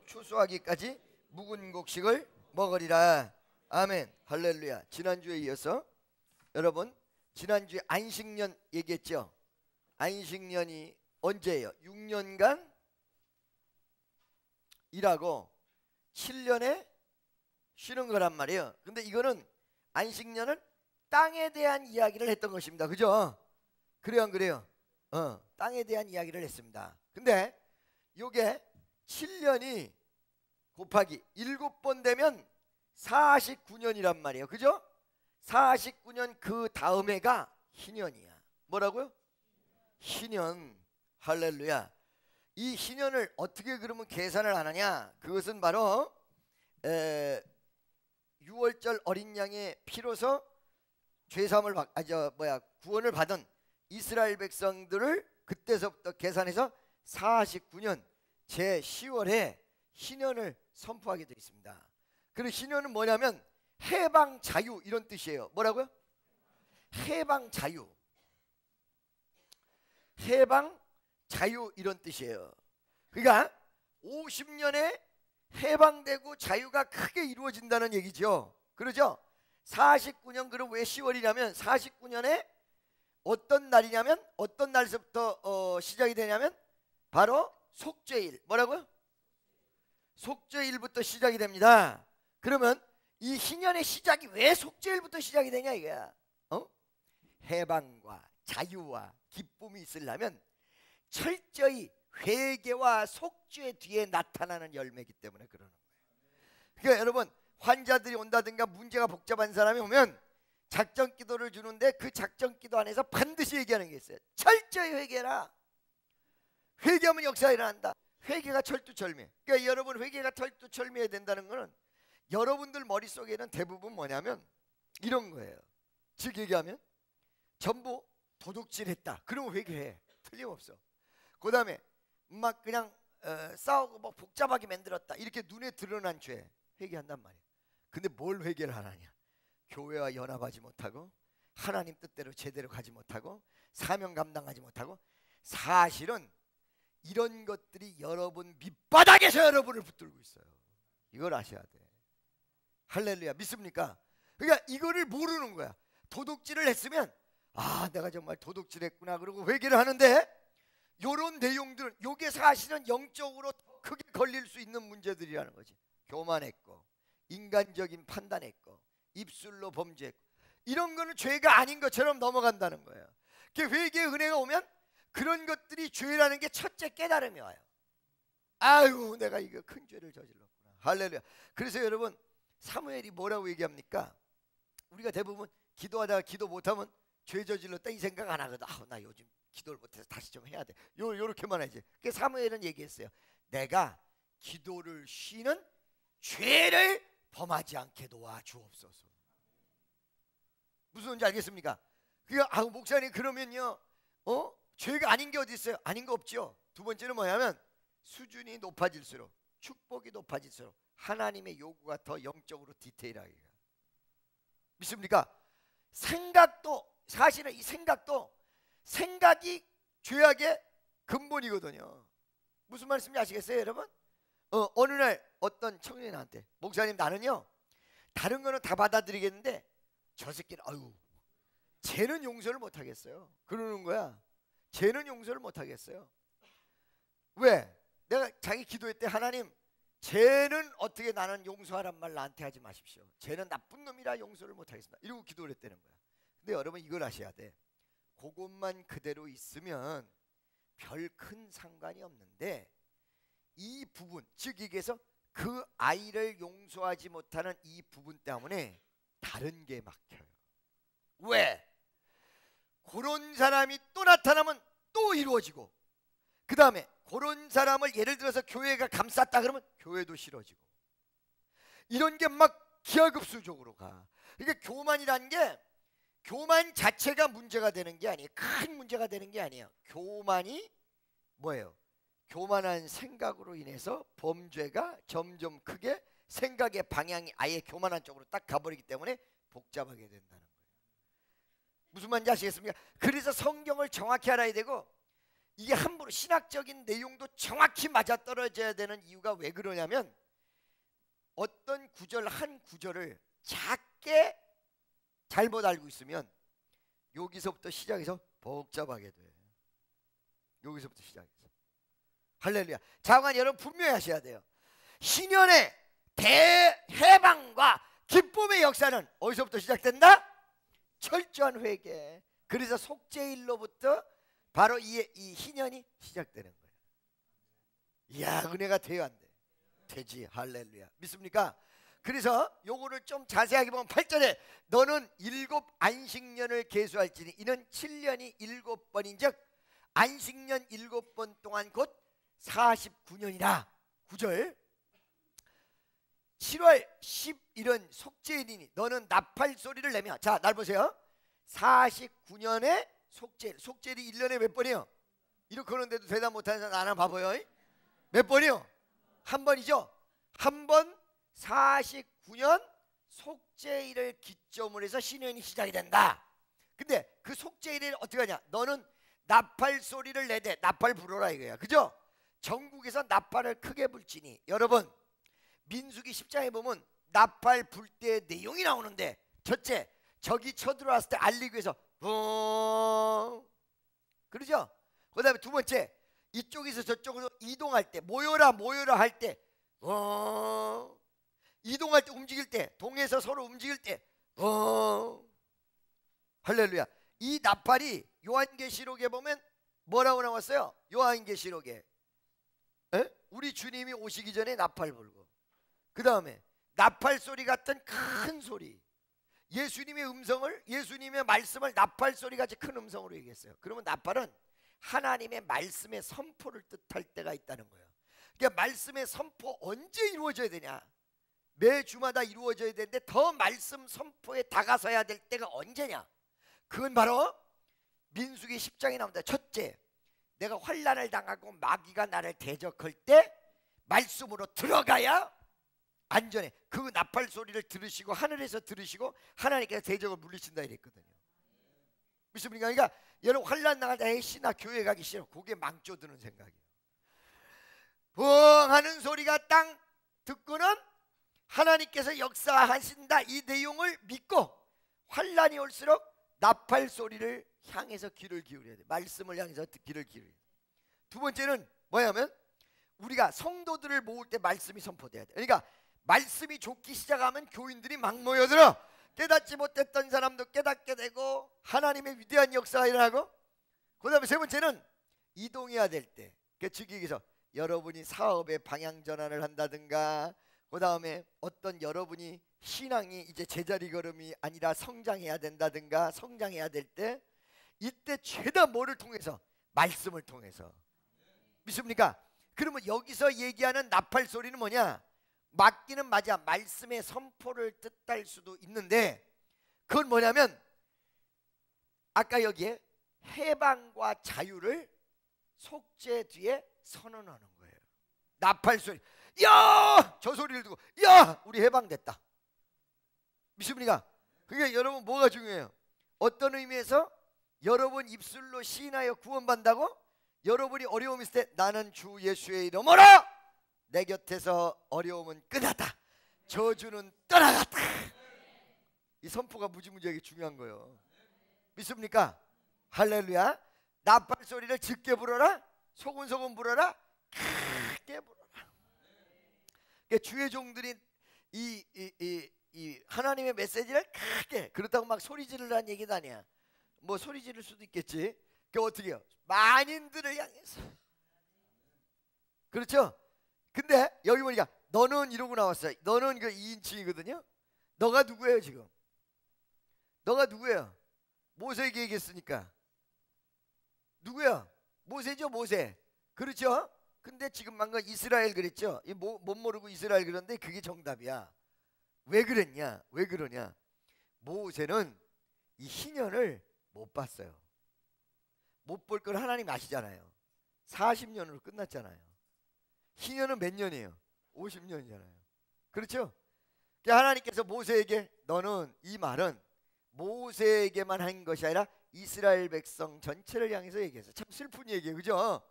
추수하기까지 묵은 곡식을 먹으리라. 아멘. 할렐루야. 지난주에 이어서 여러분, 지난주에 안식년 얘기했죠. 안식년이 언제예요? 6년간 일하고 7년에 쉬는 거란 말이에요. 근데 이거는 안식년은 땅에 대한 이야기를 했던 것입니다. 그죠? 그래요, 안 그래요? 땅에 대한 이야기를 했습니다. 근데 요게 7년이 곱하기 7번 되면 49년이란 말이에요. 그죠? 49년 그 다음 해가 희년이야. 뭐라고요? 희년. 할렐루야. 이 희년을 어떻게 그러면 계산을 하느냐? 그것은 바로 6월절 어린 양의 피로서 죄사함을 구원을 받은 이스라엘 백성들을 그때서부터 계산해서 49년 제 10월에 희년을 선포하게 되어 있습니다. 그리고 희년은 뭐냐면 해방 자유 이런 뜻이에요. 뭐라고요? 해방 자유. 해방 자유 이런 뜻이에요. 그러니까 50년에 해방되고 자유가 크게 이루어진다는 얘기죠. 그러죠? 49년. 그럼 왜 10월이냐면 49년에 어떤 날이냐면 어떤 날서부터 시작이 되냐면 바로 속죄일. 뭐라고요? 속죄일부터 시작이 됩니다. 그러면 이 희년의 시작이 왜 속죄일부터 시작이 되냐 이거야. 해방과 자유와 기쁨이 있으려면 철저히 회개와 속죄 뒤에 나타나는 열매이기 때문에 그러는 거예요. 그러니까 여러분, 환자들이 온다든가 문제가 복잡한 사람이 오면 작전 기도를 주는데 그 작전 기도 안에서 반드시 얘기하는 게 있어요. 철저히 회개라. 회개하면 역사가 일어난다. 회개가 철두철미. 그러니까 여러분, 회개가 철두철미해야 된다는 거는 여러분들 머릿속에는 대부분 뭐냐면 이런 거예요. 즉 얘기하면 전부 도둑질했다. 그러면 회개해. 틀림없어. 그 다음에 막 그냥 싸우고 뭐 복잡하게 만들었다. 이렇게 눈에 드러난 죄 회개한단 말이에요. 근데 뭘 회개를 하느냐? 교회와 연합하지 못하고 하나님 뜻대로 제대로 가지 못하고 사명 감당하지 못하고, 사실은 이런 것들이 여러분 밑바닥에서 여러분을 붙들고 있어요. 이걸 아셔야 돼. 할렐루야. 믿습니까? 그러니까 이거를 모르는 거야. 도둑질을 했으면 내가 정말 도둑질했구나 그러고 회개를 하는데, 요런 내용들은 요게 사실은 영적으로 크게 걸릴 수 있는 문제들이라는 거지. 교만했고 인간적인 판단했고 입술로 범죄했고 이런 거는 죄가 아닌 것처럼 넘어간다는 거예요. 회개의 은혜가 오면 그런 것들이 죄라는 게 첫째 깨달음이 와요. 아유, 내가 이거 큰 죄를 저질렀구나. 할렐루야. 그래서 여러분, 사무엘이 뭐라고 얘기합니까? 우리가 대부분 기도하다가 기도 못하면 죄 저질렀다 이 생각 안 하거든. 나 요즘 기도를 못해서 다시 좀 해야 돼. 요렇게만 하지. 그래서 사무엘은 얘기했어요. 내가 기도를 쉬는 죄를 범하지 않게 도와주옵소서. 무슨 말인지 알겠습니까? 그러니까 목사님 그러면요, 죄가 아닌 게 어디 있어요? 아닌 거 없죠. 두 번째는 뭐냐면 수준이 높아질수록, 축복이 높아질수록 하나님의 요구가 더 영적으로 디테일하게. 믿습니까? 생각도, 사실은 이 생각이 죄악의 근본이거든요. 무슨 말씀인지 아시겠어요, 여러분? 어느 날 어떤 청년이 나한테, 목사님 나는요 다른 거는 다 받아들이겠는데 저 새끼는 쟤는 용서를 못 하겠어요. 그러는 거야. 쟤는 용서를 못 하겠어요. 왜? 내가 자기 기도할 때, 하나님 쟤는 어떻게 나는 용서하란 말 나한테 하지 마십시오. 쟤는 나쁜 놈이라 용서를 못 하겠습니다. 이러고 기도를 했다는 거야. 근데 여러분 이걸 아셔야 돼. 그것만 그대로 있으면 별 큰 상관이 없는데, 이 부분, 즉 얘기해서 그 아이를 용서하지 못하는 이 부분 때문에 다른 게 막혀요. 왜? 그런 사람이 또 나타나면 또 이루어지고, 그 다음에 그런 사람을 예를 들어서 교회가 감쌌다 그러면 교회도 싫어지고, 이런 게 막 기하급수적으로 가. 그러니까 교만이라는 게, 교만 자체가 문제가 되는 게 아니에요. 큰 문제가 되는 게 아니에요. 교만이 뭐예요? 교만한 생각으로 인해서 범죄가 점점 크게, 생각의 방향이 아예 교만한 쪽으로 딱 가버리기 때문에 복잡하게 된다는 거예요. 무슨 말인지 아시겠습니까? 그래서 성경을 정확히 알아야 되고, 이게 함부로 신학적인 내용도 정확히 맞아떨어져야 되는 이유가 왜 그러냐면 어떤 구절 한 구절을 작게 잘못 알고 있으면 여기서부터 시작해서 복잡하게 돼. 여기서부터 시작해서. 할렐루야. 자관 여러분 분명히 하셔야 돼요. 신년의 대해방과 기쁨의 역사는 어디서부터 시작된다? 철저한 회개. 그래서 속죄일로부터 바로 이 희년이 시작되는 거예요. 이야, 은혜가 돼요, 안 돼? 되지. 할렐루야. 믿습니까? 그래서 요거를 좀 자세하게 보면 8절에 너는 7 안식년을 계수할지니 이는 7년이 7번인즉 안식년 7번 동안 곧 49년이라. 9절 7월 10일은 속죄일이니 너는 나팔 소리를 내며. 자, 날 보세요. 49년에 속죄일. 속죄일이 1년에 몇 번이요? 이렇게 하는데도 대답 못하는 사람 하나 봐봐요. 몇 번이요? 한 번이죠. 한 번 49년 속죄일을 기점으로 해서 신년이 시작이 된다. 근데 그 속죄일을 어떻게 하냐? 너는 나팔 소리를 내되. 나팔 불어라 이거야. 그죠? 전국에서 나팔을 크게 불지니. 여러분 민수기 10장에 보면 나팔 불 때 내용이 나오는데, 첫째 적이 쳐들어왔을 때 알리기 위해서 그러죠? 그 다음에 두 번째 이쪽에서 저쪽으로 이동할 때 모여라 모여라 할 때 이동할 때 움직일 때 동에서 서로 움직일 때 할렐루야. 이 나팔이 요한계시록에 보면 뭐라고 나왔어요? 요한계시록에 우리 주님이 오시기 전에 나팔 불고, 그 다음에 나팔 소리 같은 큰 소리, 예수님의 음성을, 예수님의 말씀을 나팔 소리 같이 큰 음성으로 얘기했어요. 그러면 나팔은 하나님의 말씀의 선포를 뜻할 때가 있다는 거예요. 그러니까 말씀의 선포 언제 이루어져야 되냐? 매 주마다 이루어져야 되는데 더 말씀 선포에 다가서야 될 때가 언제냐? 그건 바로 민수기 10장에 나옵니다. 첫째, 내가 환난을 당하고 마귀가 나를 대적할 때 말씀으로 들어가야 안전해. 그 나팔 소리를 들으시고 하늘에서 들으시고 하나님께서 대적을 물리친다 이랬거든요. 믿습니까? 그러니까 여러분 환난 당할 때 에이씨 나 교회 가기 싫어, 그게 망쳐드는 생각이에요. 붕하는 소리가 땅 듣고는 하나님께서 역사하신다 이 내용을 믿고 환난이 올수록 나팔 소리를 향해서 귀를 기울여야 돼. 말씀을 향해서 귀를 기울여야 돼. 두 번째는 뭐냐면 우리가 성도들을 모을 때 말씀이 선포돼야 돼. 그러니까 말씀이 좋기 시작하면 교인들이 막 모여들어. 깨닫지 못했던 사람도 깨닫게 되고 하나님의 위대한 역사가 일어나고, 그 다음에 세 번째는 이동해야 될 때, 즉기서 여러분이 사업의 방향 전환을 한다든가, 그 다음에 어떤 여러분이 신앙이 이제 제자리 걸음이 아니라 성장해야 된다든가 성장해야 될 때, 이때 죄다 뭐를 통해서? 말씀을 통해서. 믿습니까? 그러면 여기서 얘기하는 나팔 소리는 뭐냐? 맞기는 맞아. 말씀의 선포를 뜻할 수도 있는데 그건 뭐냐면 아까 여기에 해방과 자유를 속죄 뒤에 선언하는 거예요. 나팔 소리. 야! 저 소리를 듣고 야! 우리 해방됐다. 믿습니까? 그게 여러분 뭐가 중요해요? 어떤 의미에서 여러분 입술로 시인하여 구원받는다고? 여러분이 어려움이 있을 때 나는 주 예수의 이름으로 내 곁에서 어려움은 끝났다, 저주는 떠나갔다. 이 선포가 무지무지하게 중요한 거예요. 믿습니까? 할렐루야. 나팔 소리를 짙게 불어라, 소곤소곤 불어라, 크게 불어라. 그러니까 주의 종들이 이 하나님의 메시지를 크게, 그렇다고 막 소리 지르라는 얘기도 아니야. 뭐 소리 지를 수도 있겠지. 그 어떻게 해요? 만인들을 향해서. 그렇죠? 근데 여기 보니까 너는 이러고 나왔어요. 너는 그 2인칭이거든요. 너가 누구예요 지금? 너가 누구예요? 모세에게 얘기했으니까. 누구야? 모세죠, 모세. 그렇죠? 근데 지금 방금 이스라엘 그랬죠? 못 모르고 이스라엘 그런데 그게 정답이야. 왜 그랬냐? 왜 그러냐? 모세는 이 희년을 못 봤어요. 못 볼 걸 하나님 아시잖아요. 40년으로 끝났잖아요. 희년은 몇 년이에요? 50년이잖아요. 그렇죠? 하나님께서 모세에게 너는, 이 말은 모세에게만 한 것이 아니라 이스라엘 백성 전체를 향해서 얘기했어요. 참 슬픈 얘기예요, 그죠?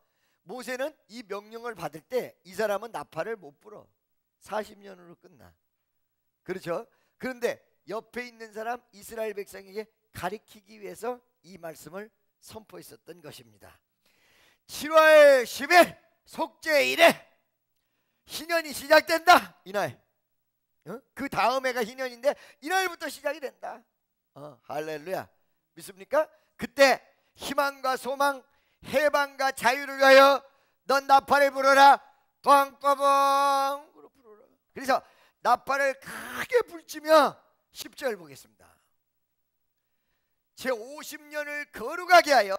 모세는 이 명령을 받을 때 이 사람은 나팔을 못 불어. 40년으로 끝나. 그렇죠? 그런데 옆에 있는 사람 이스라엘 백성에게 가리키기 위해서 이 말씀을 선포했었던 것입니다. 7월 10일 속죄 이래 희년이 시작된다. 이날 그 다음 해가 희년인데 이날부터 시작이 된다. 할렐루야. 믿습니까? 그때 희망과 소망, 해방과 자유를 위하여 넌 나팔을 불어라. 뻥뻥뻥으로 불어라. 그래서 나팔을 크게 불치며 10절 보겠습니다. 제 50년을 거룩하게 하여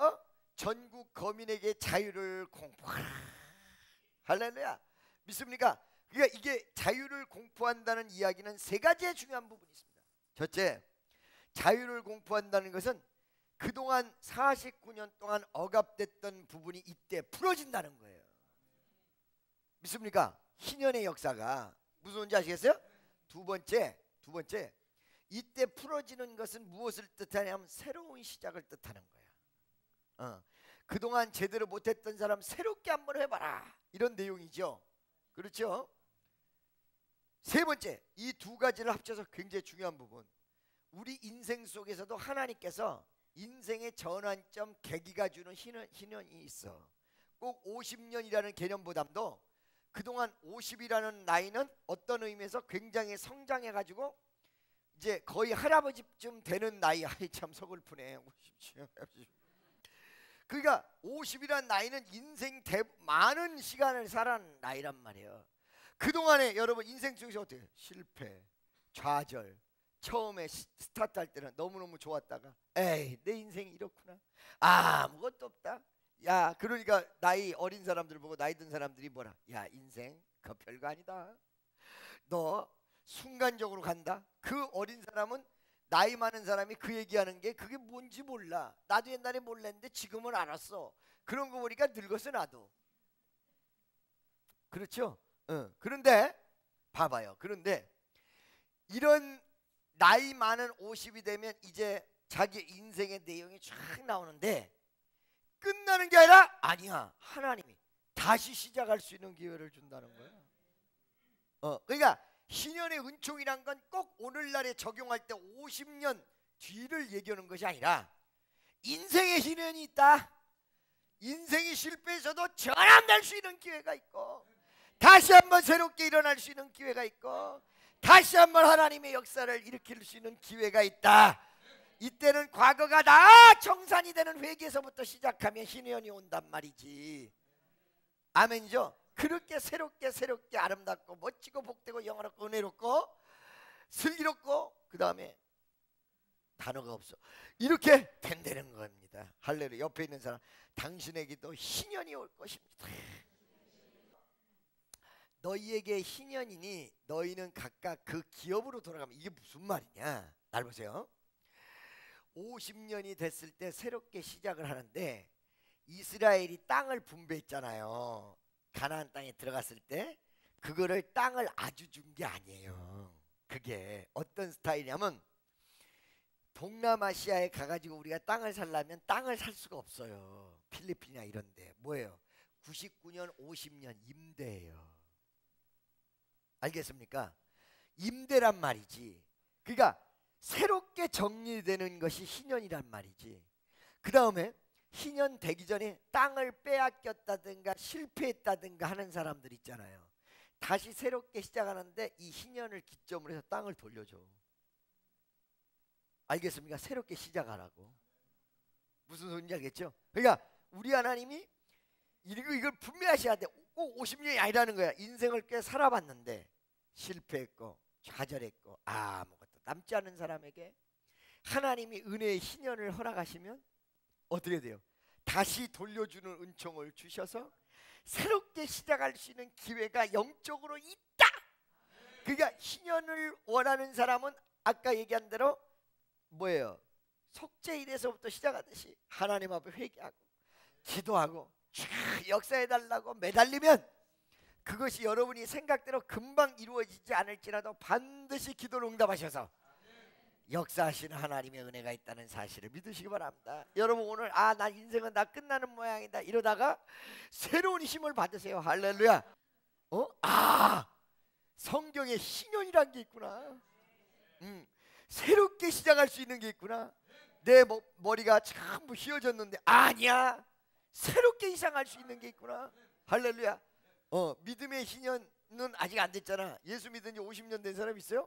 전국 거민에게 자유를 공포하라. 할렐루야. 믿습니까? 그러니까 이게 자유를 공포한다는 이야기는 세 가지의 중요한 부분이 있습니다. 첫째, 자유를 공포한다는 것은 그동안 49년 동안 억압됐던 부분이 이때 풀어진다는 거예요. 믿습니까? 희년의 역사가 무슨 지 아시겠어요? 두 번째 이때 풀어지는 것은 무엇을 뜻하냐면 새로운 시작을 뜻하는 거야. 그동안 제대로 못했던 사람 새롭게 한번 해봐라, 이런 내용이죠. 그렇죠? 세 번째, 이 두 가지를 합쳐서 굉장히 중요한 부분, 우리 인생 속에서도 하나님께서 인생의 전환점 계기가 주는 희년이 있어. 꼭 50년이라는 개념보다도 그동안 50이라는 나이는 어떤 의미에서 굉장히 성장해가지고 이제 거의 할아버지쯤 되는 나이. 아이 참 서글프네. 50. 그러니까 50이라는 나이는 인생 많은 시간을 살아난 나이란 말이에요. 그동안에 여러분 인생 중에서 어떻게 실패, 좌절, 처음에 스타트할 때는 너무너무 좋았다가 에이 내 인생이 이렇구나, 아무것도 없다. 야, 그러니까 나이 어린 사람들 보고 나이 든 사람들이 뭐라, 야 인생 그거 별거 아니다, 너 순간적으로 간다. 그 어린 사람은 나이 많은 사람이 그 얘기하는 게 그게 뭔지 몰라. 나도 옛날에 몰랐는데 지금은 알았어. 그런 거 보니까 늙었어 나도. 그렇죠? 그런데 봐봐요. 그런데 이런 나이 많은 50이 되면 이제 자기 인생의 내용이 쫙 나오는데 끝나는 게 아니라 아니야, 하나님이 다시 시작할 수 있는 기회를 준다는 거예요. 그러니까 희년의 은총이란 건 꼭 오늘날에 적용할 때 50년 뒤를 얘기하는 것이 아니라 인생의 희년이 있다. 인생이 실패해서도 전환될 수 있는 기회가 있고 다시 한번 새롭게 일어날 수 있는 기회가 있고 다시 한번 하나님의 역사를 일으킬 수 있는 기회가 있다. 이때는 과거가 다 정산이 되는 회개에서부터 시작하면 희년이 온단 말이지. 아멘이죠? 그렇게 새롭게 아름답고 멋지고 복되고 영원하고 은혜롭고 슬기롭고 그 다음에 단어가 없어, 이렇게 된다는 겁니다. 할렐루야. 옆에 있는 사람, 당신에게도 희년이 올 것입니다. 너희에게 희년이니 너희는 각각 그 기업으로 돌아가면. 이게 무슨 말이냐, 날 보세요. 50년이 됐을 때 새롭게 시작을 하는데 이스라엘이 땅을 분배했잖아요. 가나안 땅에 들어갔을 때 그거를 땅을 아주 준 게 아니에요. 그게 어떤 스타일이냐면 동남아시아에 가가지고 우리가 땅을 살려면 땅을 살 수가 없어요. 필리핀이나 이런데 뭐예요? 99년 50년 임대예요. 알겠습니까? 임대란 말이지. 그러니까 새롭게 정리되는 것이 희년이란 말이지. 그 다음에 희년 되기 전에 땅을 빼앗겼다든가 실패했다든가 하는 사람들 있잖아요. 다시 새롭게 시작하는데 이 희년을 기점으로 해서 땅을 돌려줘. 알겠습니까? 새롭게 시작하라고. 무슨 소리인지 알겠죠? 그러니까 우리 하나님이 이걸 분명하셔야 돼. 꼭 50년이 아니라는 거야. 인생을 꽤 살아봤는데 실패했고 좌절했고 아무것도 남지 않은 사람에게 하나님이 은혜의 희년을 허락하시면 어떻게 돼요? 다시 돌려주는 은총을 주셔서 새롭게 시작할 수 있는 기회가 영적으로 있다. 그러니까 희년을 원하는 사람은 아까 얘기한 대로 뭐예요? 속죄일에서부터 시작하듯이 하나님 앞에 회개하고 기도하고 쫙 역사해달라고 매달리면 그것이 여러분이 생각대로 금방 이루어지지 않을지라도 반드시 기도를 응답하셔서 역사하시는 하나님의 은혜가 있다는 사실을 믿으시기 바랍니다. 여러분 오늘 나 인생은 다 끝나는 모양이다 이러다가 새로운 힘을 받으세요. 할렐루야. 성경에 신년이란 게 있구나. 새롭게 시작할 수 있는 게 있구나. 내 머리가 전부 휘어졌는데 아니야, 새롭게 이상할 수 있는 게 있구나. 할렐루야. 믿음의 신년은 아직 안 됐잖아. 예수 믿은 지 50년 된 사람 있어요?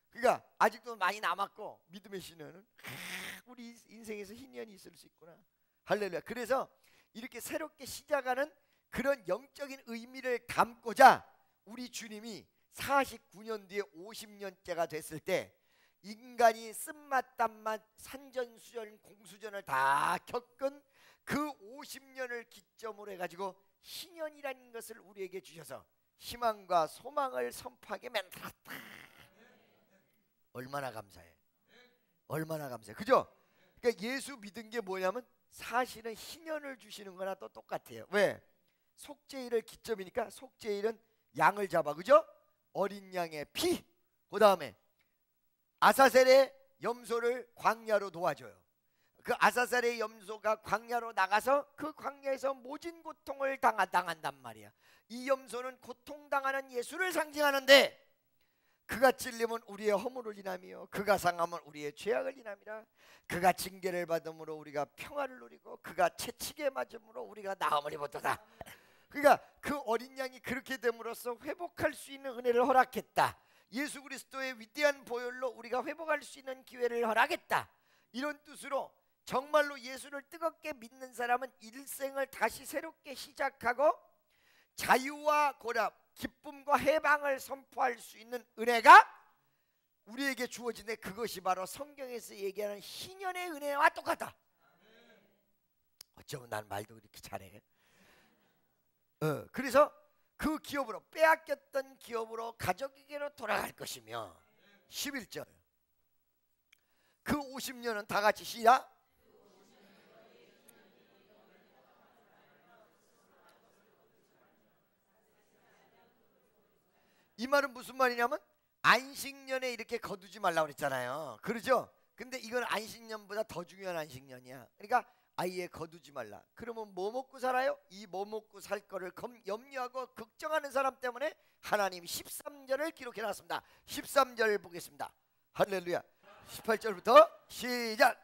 그러니까 아직도 많이 남았고, 믿음의 신년은 우리 인생에서 신년이 있을 수 있구나. 할렐루야. 그래서 이렇게 새롭게 시작하는 그런 영적인 의미를 담고자 우리 주님이 49년 뒤에 50년째가 됐을 때 인간이 쓴맛 단맛 산전수전 공수전을 다 겪은 그 50년을 기점으로 해가지고 신년이라는 것을 우리에게 주셔서 희망과 소망을 선포하게 만들었다. 얼마나 감사해. 얼마나 감사해. 그죠? 그러니까 예수 믿은 게 뭐냐면 사실은 희년을 주시는 거나 또 똑같아요. 왜? 속죄일을 기점이니까 속죄일은 양을 잡아, 그죠? 어린 양의 피, 그 다음에 아사셀의 염소를 광야로 도와줘요. 그 아사셀의 염소가 광야로 나가서 그 광야에서 모진 고통을 당한단 말이야. 이 염소는 고통당하는 예수를 상징하는데, 그가 찔림은 우리의 허물을 인하며 그가 상함은 우리의 죄악을 인함이라. 그가 징계를 받음으로 우리가 평화를 누리고 그가 채찍에 맞음으로 우리가 나음을 입었도다. 그러니까 그 어린 양이 그렇게 됨으로써 회복할 수 있는 은혜를 허락했다. 예수 그리스도의 위대한 보혈로 우리가 회복할 수 있는 기회를 허락했다. 이런 뜻으로 정말로 예수를 뜨겁게 믿는 사람은 일생을 다시 새롭게 시작하고 자유와 고랍, 기쁨과 해방을 선포할 수 있는 은혜가 우리에게 주어지는데, 그것이 바로 성경에서 얘기하는 희년의 은혜와 똑같다. 어쩌면 난 말도 이렇게 잘해. 그래서 그 기업으로, 빼앗겼던 기업으로 가족에게로 돌아갈 것이며, 11절 그 50년은 다 같이 시작. 이 말은 무슨 말이냐면 안식년에 이렇게 거두지 말라고 그랬잖아요. 그러죠? 근데 이건 안식년보다 더 중요한 안식년이야. 그러니까 아예 거두지 말라. 그러면 뭐 먹고 살아요? 이 뭐 먹고 살 거를 염려하고 걱정하는 사람 때문에 하나님이 13절을 기록해 놨습니다. 13절 보겠습니다. 할렐루야. 18절부터 시작.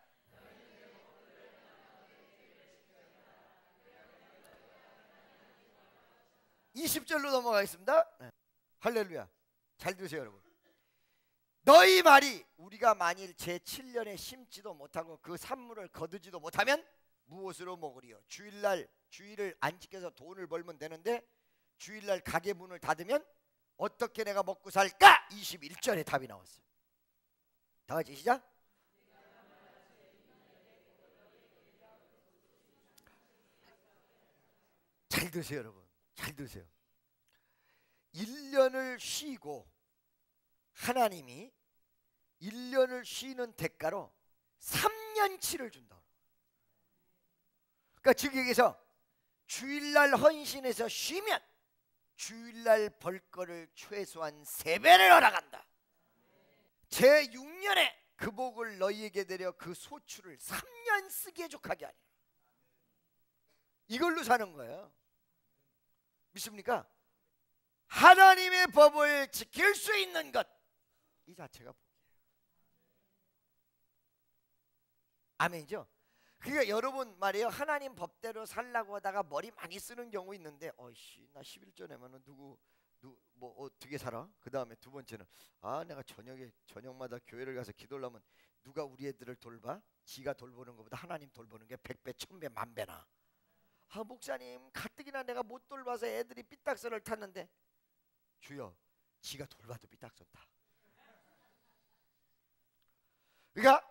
20절로 넘어가겠습니다. 할렐루야. 잘 들으세요 여러분. 너희 말이 우리가 만일 제7년에 심지도 못하고 그 산물을 거두지도 못하면 무엇으로 먹으리요? 주일을 안 지켜서 돈을 벌면 되는데 주일날 가게 문을 닫으면 어떻게 내가 먹고 살까? 21절에 답이 나왔어요. 다 같이 시작. 잘 들으세요 여러분. 잘 들으세요. 1년을 쉬고 하나님이 1년을 쉬는 대가로 3년치를 준다. 그러니까 즉 여기서 주일날 헌신해서 쉬면 주일날 벌 거를 최소한 3배를 허락한다. 제6년에 그 복을 너희에게 내려 그 소출을 3년 쓰게 족하게 하리라. 이걸로 사는 거예요. 믿습니까? 하나님의 법을 지킬 수 있는 것, 이 자체가 복이에요. 아멘이죠? 그러니까 여러분 말이에요, 하나님 법대로 살라고 하다가 머리 많이 쓰는 경우 있는데, 나 11조 내면은 뭐 어떻게 살아? 그 다음에 두 번째는 내가 저녁마다 교회를 가서 기도를 하면 누가 우리 애들을 돌봐? 지가 돌보는 것보다 하나님 돌보는 게 100배 1000배 만배나. 목사님 가뜩이나 내가 못 돌봐서 애들이 삐딱선을 탔는데, 주여 지가 돌봐도 삐딱선 타. 그러니까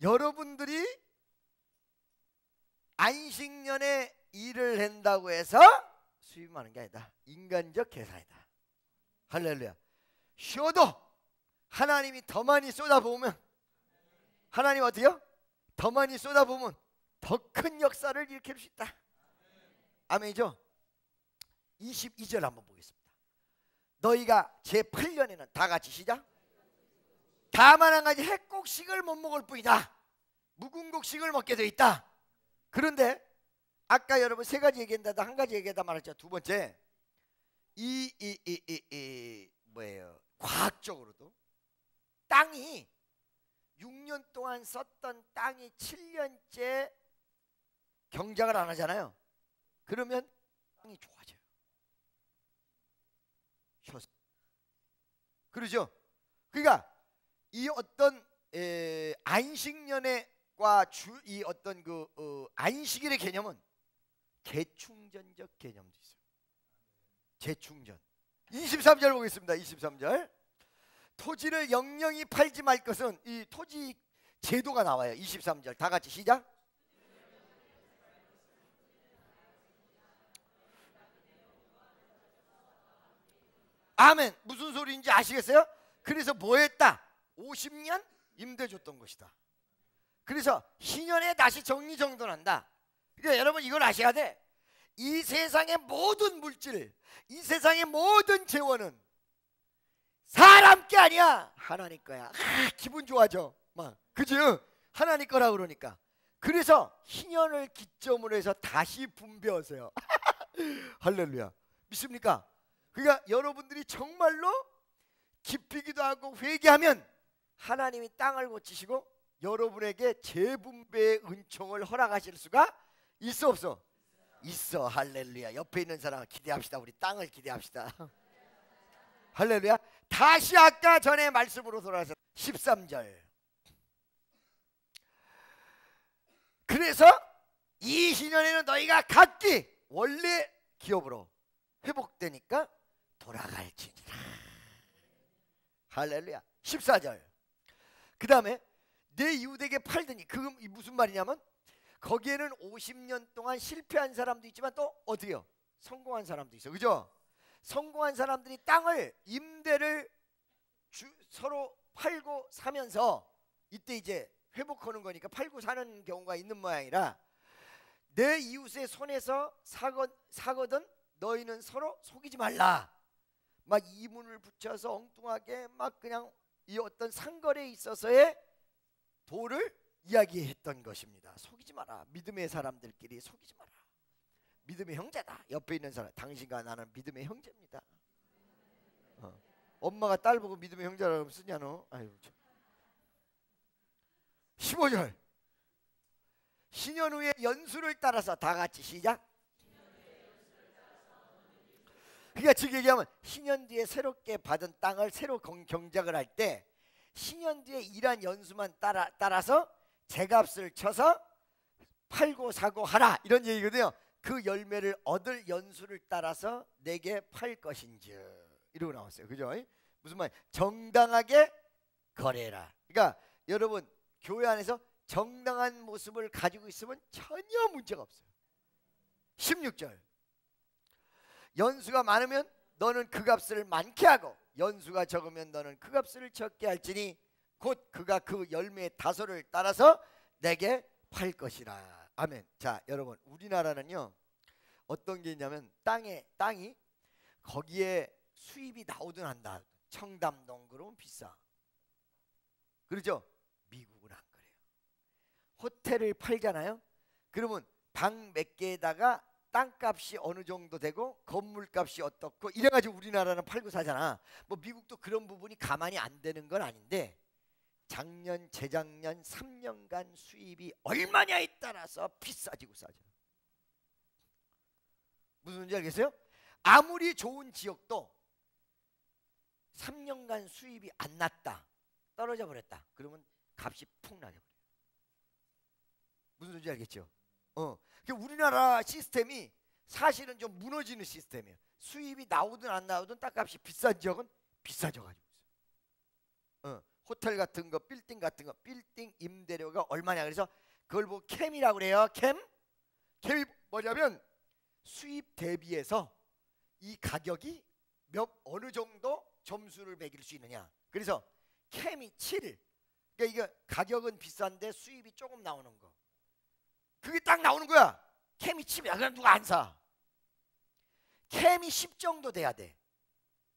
여러분들이 안식년에 일을 한다고 해서 수입이 많은 게 아니다. 인간적 계산이다. 할렐루야. 쉬어도 하나님이 더 많이 쏟아부으면, 하나님 어때요? 더 많이 쏟아부으면 더 큰 역사를 일으킬 수 있다. 아멘이죠? 22절 한번 보겠습니다. 너희가 제8년에는 다 같이 시작. 다만 한 가지 핵곡식을 못 먹을 뿐이다. 묵은 곡식을 먹게 돼 있다. 그런데 아까 여러분 세 가지 얘기했는데 한 가지 얘기하다 말았죠. 두 번째, 뭐예요? 과학적으로도 땅이 6년 동안 썼던 땅이 7년째 경작을 안 하잖아요. 그러면 땅이 좋아져요. 그러죠? 그러니까 이 어떤 안식년과 이 어떤 안식일의 개념은 재충전적 개념도 있어요. 재충전. 23절 보겠습니다. 23절. 토지를 영영이 팔지 말 것은, 이 토지 제도가 나와요. 23절 다 같이 시작. 아멘. 무슨 소리인지 아시겠어요? 그래서 뭐 했다? 50년 임대 줬던 것이다. 그래서 희년에 다시 정리정돈한다. 그러니까 여러분 이걸 아셔야 돼. 이 세상의 모든 물질, 이 세상의 모든 재원은 사람 게 아니야. 하나님 거야. 기분 좋아져. 막 그죠? 하나님 거라 그러니까. 그래서 희년을 기점으로 해서 다시 분배하세요. 할렐루야. 믿습니까? 그러니까 여러분들이 정말로 깊이 기도하고 회개하면 하나님이 땅을 고치시고 여러분에게 재분배의 은총을 허락하실 수가 있어 없어? 있어. 할렐루야. 옆에 있는 사람 기대합시다. 우리 땅을 기대합시다. 할렐루야. 다시 아까 전에 말씀으로 돌아가서 13절. 그래서 이 희년에는 너희가 각기 원래 기업으로 회복되니까 돌아갈지니라. 할렐루야. 14절. 그 다음에 내 이웃에게 팔더니, 그 무슨 말이냐면 거기에는 50년 동안 실패한 사람도 있지만 또 어디요? 성공한 사람도 있어. 그죠? 성공한 사람들이 땅을 임대를 서로 팔고 사면서 이때 이제 회복하는 거니까 팔고 사는 경우가 있는 모양이라, 내 이웃의 손에서 사거든 너희는 서로 속이지 말라. 막 이문을 붙여서 엉뚱하게 막 그냥 이 어떤 상거래에 있어서의 도를 이야기했던 것입니다. 속이지 마라. 믿음의 사람들끼리 속이지 마라. 믿음의 형제다. 옆에 있는 사람, 당신과 나는 믿음의 형제입니다. 엄마가 딸 보고 믿음의 형제라고 쓰냐 너? 아유. 15절. 신년 후에 연수를 따라서 다 같이 시작. 그러니까 즉 얘기하면 신년 뒤에 새롭게 받은 땅을 새로 경작을 할 때 신년 뒤에 일한 연수만 따라서 제값을 쳐서 팔고 사고 하라, 이런 얘기거든요. 그 열매를 얻을 연수를 따라서 내게 팔 것인지, 이러고 나왔어요. 그죠? 무슨 말? 정당하게 거래라. 그러니까 여러분 교회 안에서 정당한 모습을 가지고 있으면 전혀 문제가 없어요. 16절. 연수가 많으면 너는 그 값을 많게 하고 연수가 적으면 너는 그 값을 적게 할지니 곧 그가 그 열매의 다소를 따라서 내게 팔 것이라. 아멘. 자, 여러분 우리나라는요 어떤 게 있냐면 땅이 거기에 수입이 나오든 안 나오든, 청담동 그러면 비싸. 그렇죠? 미국은 안 그래요. 호텔을 팔잖아요. 그러면 방 몇 개에다가 땅값이 어느 정도 되고 건물값이 어떻고 이래가지고 우리나라는 팔고 사잖아. 뭐 미국도 그런 부분이 가만히 안 되는 건 아닌데, 작년 재작년 3년간 수입이 얼마냐에 따라서 비싸지고 싸져. 무슨 말인지 알겠어요? 아무리 좋은 지역도 3년간 수입이 안 났다, 떨어져 버렸다, 그러면 값이 푹 나게 버려요. 무슨 말인지 알겠죠? 우리나라 시스템이 사실은 좀 무너지는 시스템이에요. 수입이 나오든 안 나오든 땅값이 비싼 지역은 비싸져 가지고 있어요. 호텔 같은 거, 빌딩 같은 거, 빌딩 임대료가 얼마냐, 그래서 그걸 보고 캠이라고 그래요. 캠이 뭐냐면 수입 대비해서 이 가격이 어느 정도 점수를 매길 수 있느냐. 그래서 캠이 7. 그러니까 이게 가격은 비싼데 수입이 조금 나오는 거, 그게 딱 나오는 거야. 캠이 10이야. 그럼 누가 안 사? 캠이 10 정도 돼야 돼.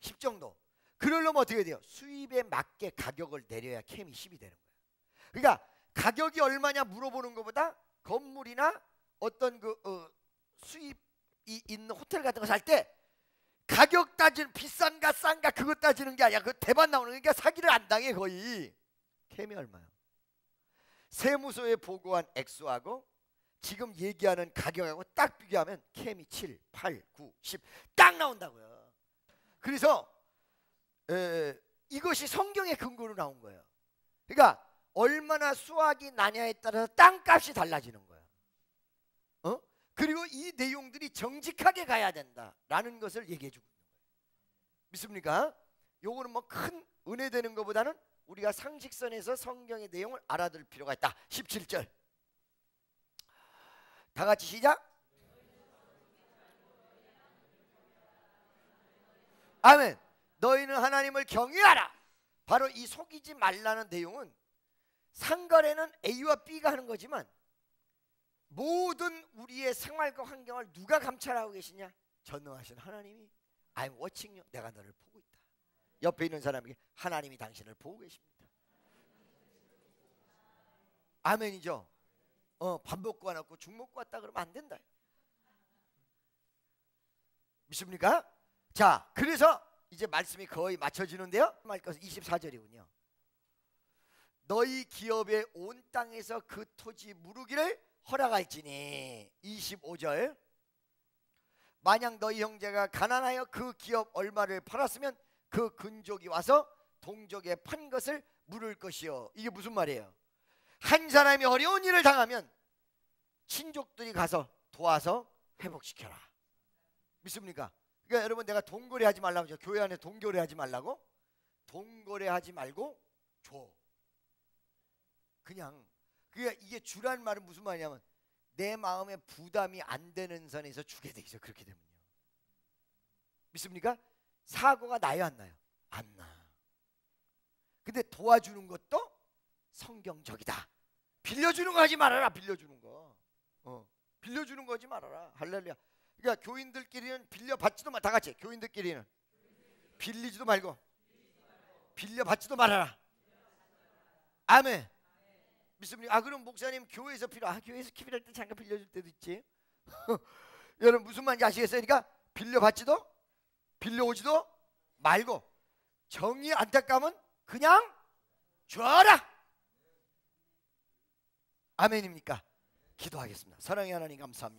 10 정도. 그 그러려면 어떻게 돼요? 수입에 맞게 가격을 내려야 캠이 10이 되는 거예요. 그러니까 가격이 얼마냐 물어보는 것보다 건물이나 어떤 수입이 있는 호텔 같은 거 살 때 가격 따지는, 비싼가 싼가 그거 따지는 게 아니야. 그 대박 나오는, 그러니까 사기를 안 당해 거의. 캠이 얼마야? 세무서에 보고한 액수하고 지금 얘기하는 가격하고 딱 비교하면 캠이 7, 8, 9, 10 딱 나온다고요. 그래서 이것이 성경의 근거로 나온 거예요. 그러니까 얼마나 수확이 나냐에 따라서 땅값이 달라지는 거예요. 그리고 이 내용들이 정직하게 가야 된다라는 것을 얘기해 주고 있는 거예요. 믿습니까? 요거는 뭐 큰 은혜 되는 것보다는 우리가 상식선에서 성경의 내용을 알아둘 필요가 있다. 17절 다 같이 시작. 아멘. 너희는 하나님을 경외하라. 바로 이 속이지 말라는 내용은 상거래는 A와 B가 하는 거지만 모든 우리의 생활과 환경을 누가 감찰하고 계시냐? 전능하신 하나님이 I'm watching you. 내가 너를 보고 있다. 옆에 있는 사람에게 하나님이 당신을 보고 계십니다. 아멘이죠. 밥 먹고 안 왔고 죽 먹고 왔다 그러면 안 된다. 믿습니까? 자, 그래서 이제 말씀이 거의 맞춰지는데요. 24절이군요. 너희 기업의 온 땅에서 그 토지 무르기를 허락할지니. 25절 만약 너희 형제가 가난하여 그 기업 얼마를 팔았으면 그 근족이 와서 동족에 판 것을 물을 것이요. 이게 무슨 말이에요? 한 사람이 어려운 일을 당하면 친족들이 가서 도와서 회복시켜라. 믿습니까? 그러니까 여러분, 내가 돈거래 하지 말라고 하죠. 교회 안에 돈거래 하지 말라고. 돈거래 하지 말고 줘. 그냥 이게 주란 말은 무슨 말이냐면 내 마음에 부담이 안 되는 선에서 주게 돼 있어. 그렇게 되면요. 믿습니까? 사고가 나요 안 나요? 안 나. 근데 도와주는 것도 성경적이다. 빌려주는 거 하지 말아라. 빌려주는 거. 빌려주는 거 하지 말아라. 할렐루야. 그러니까 교인들끼리는 빌려받지도 마. 다 같이 교인들끼리는 빌리지도 말고 빌려받지도 말아라. 아멘. 믿습니까? 그럼 목사님 교회에서 교회에서 필요할 때 잠깐 빌려줄 때도 있지. 여러분 무슨 말인지 아시겠어요? 그러니까 빌려받지도 빌려오지도 말고 정이 안타까우면 그냥 줘라. 아멘입니까? 기도하겠습니다. 사랑의 하나님 감사합니다.